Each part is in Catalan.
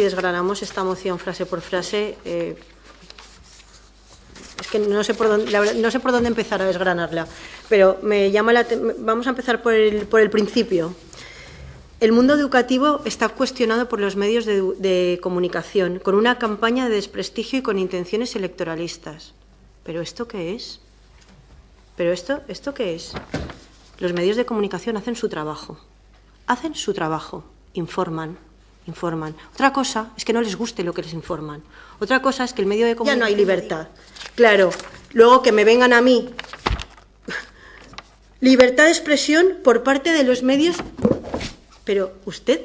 desgranamos esta moción frase por frase, es que no sé por dónde empezar a desgranarla, pero vamos a empezar por el principio. El mundo educativo está cuestionado por los medios de comunicación, con una campaña de desprestigio y con intenciones electoralistas. ¿Pero esto qué es? ¿Pero esto qué es? Los medios de comunicación hacen su trabajo, informan. Otra cosa es que no les guste lo que les informan. Otra cosa es que el medio de comunicación... Ya no hay libertad. Claro, luego que me vengan a mí. Libertad de expresión por parte de los medios... Pero usted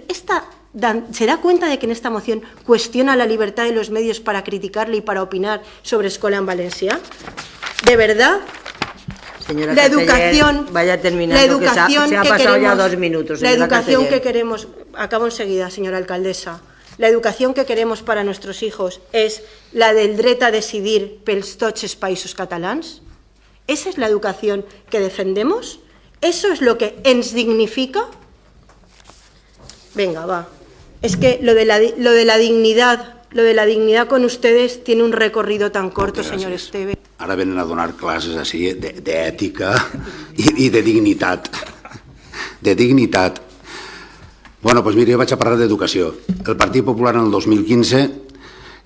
se da cuenta de que en esta moción cuestiona la libertad de los medios para criticarle y para opinar sobre Escola en Valencia. ¿De verdad? Señora la educación, vaya terminando, la educación se ha pasado queremos, ya 2 minutos. La educación que queremos, acabo enseguida, señora alcaldesa, la educación que queremos para nuestros hijos es la del dret a decidir pels tots els països catalans. ¿Esa es la educación que defendemos? ¿Eso es lo que ens dignifica? Venga, va. Es que lo de la dignidad con ustedes tiene un recorrido tan corto, señor Esteve. Ara venen a donar classes així d'ètica i de dignitat. De dignitat. Bueno, doncs mira, jo vaig a parlar d'educació. El Partit Popular en el 2015,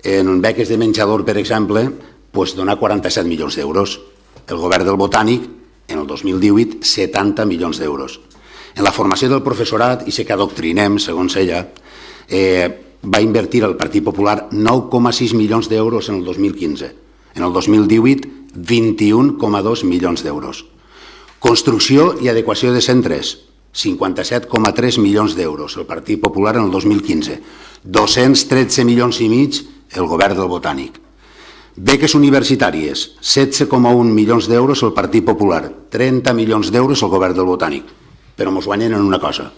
en beques de menjador, per exemple, dona 47 milions d'euros. El govern del Botànic, en el 2018, 70 milions d'euros. En la formació del professorat, i sé que adoctrinem, segons ella, va invertir el Partit Popular 9,6 milions d'euros en el 2015. En el 2018, 21,2 milions d'euros. Construcció i adequació de centres, 57,3 milions d'euros, el Partit Popular en el 2015. 213 milions i mig, el govern del Botànic. Beques universitàries, 16,1 milions d'euros, el Partit Popular. 30 milions d'euros, el govern del Botànic. Però mos guanyen en una cosa.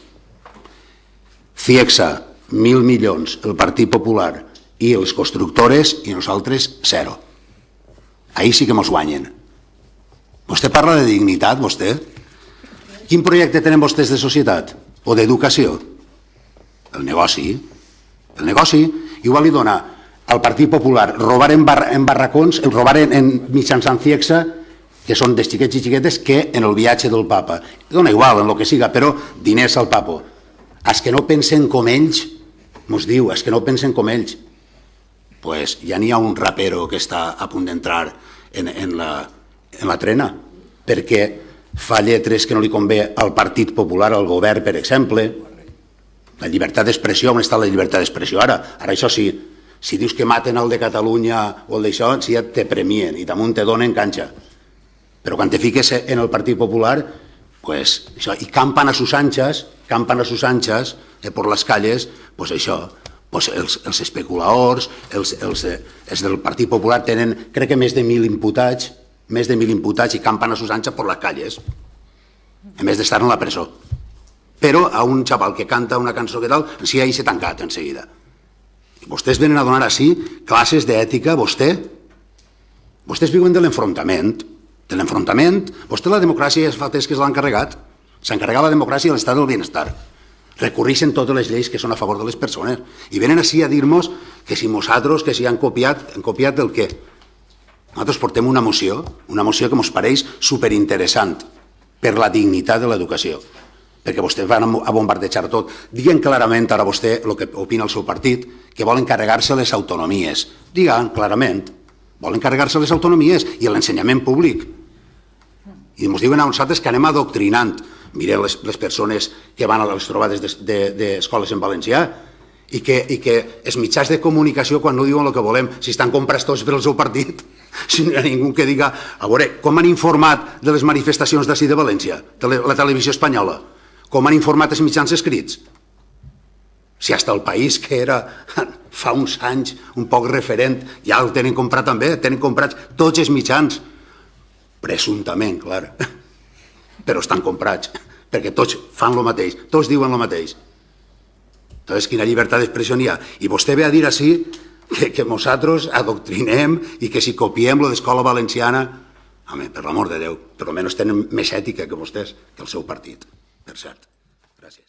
CIEXA, 1.000 milions, el Partit Popular, i les constructores, i nosaltres, 0. Ahí sí que mos guanyen. Vostè parla de dignitat, vostè? Quin projecte tenen vostès de societat? O d'educació? El negoci. El negoci igual li dona al Partit Popular robar en barracons, robar mitjançant CIEXA, que són de xiquets i xiquetes, que en el viatge del papa. Dona igual, en el que siga, però diners al papo. Els que no pensen com ells, mos diu, els que no pensen com ells, pues ja n'hi ha un rapero que està a punt d'entrar en la trena, perquè fa lletres que no li convé al Partit Popular, al govern, per exemple. La llibertat d'expressió, on està la llibertat d'expressió ara? Ara això sí, si dius que maten el de Catalunya o el d'això, si ja te premien i damunt te donen canxa. Però quan te fiques en el Partit Popular, pues això, i campan a sus anchas por las calles, pues això, pues els especuladors, els del Partit Popular tenen, crec que més de 1.000 imputats i campan a sus anchas por las calles, en vez d'estar en la presó. Però a un xaval que canta una cançó que tal, sí, ahí s'ha tancat en seguida. Vostès venen a donar així classes d'ètica, vostès viuen de l'enfrontament, vostè la democràcia ja fa temps que s'ha encarregat, s'encarrega la democràcia i l'estat del benestar. Recurreixen totes les lleis que són a favor de les persones i venen així a dir-nos que si nosaltres, que si han copiat el què. Nosaltres portem una moció que ens pareix superinteressant per la dignitat de l'educació, perquè vostès van a bombardejar tot. Diguen clarament ara vostè el que opina el seu partit, que volen carregar-se les autonomies. Diguen clarament, volen carregar-se les autonomies i l'ensenyament públic. I ens diuen a nosaltres que anem adoctrinant. Mireu les persones que van a les trobades d'escoles en valencià i que els mitjans de comunicació, quan no diuen el que volem, si estan comprats tots per el seu partit, si no hi ha ningú que diga, a veure, com han informat de les manifestacions d'ací de València, la televisió espanyola? Com han informat els mitjans escrits? Si hasta el País, que era fa uns anys un poc referent, ja el tenen comprat també, tenen comprats tots els mitjans, presumptament, clar, però estan comprats, perquè tots fan el mateix, tots diuen el mateix. Entonces, quina llibertat d'expressió n'hi ha? I vostè ve a dir així que nosaltres adoctrinem i que si copiem lo d'escola valenciana, home, per l'amor de Déu, per almenys tenen més ètica que vostès, que el seu partit, per cert. Gràcies.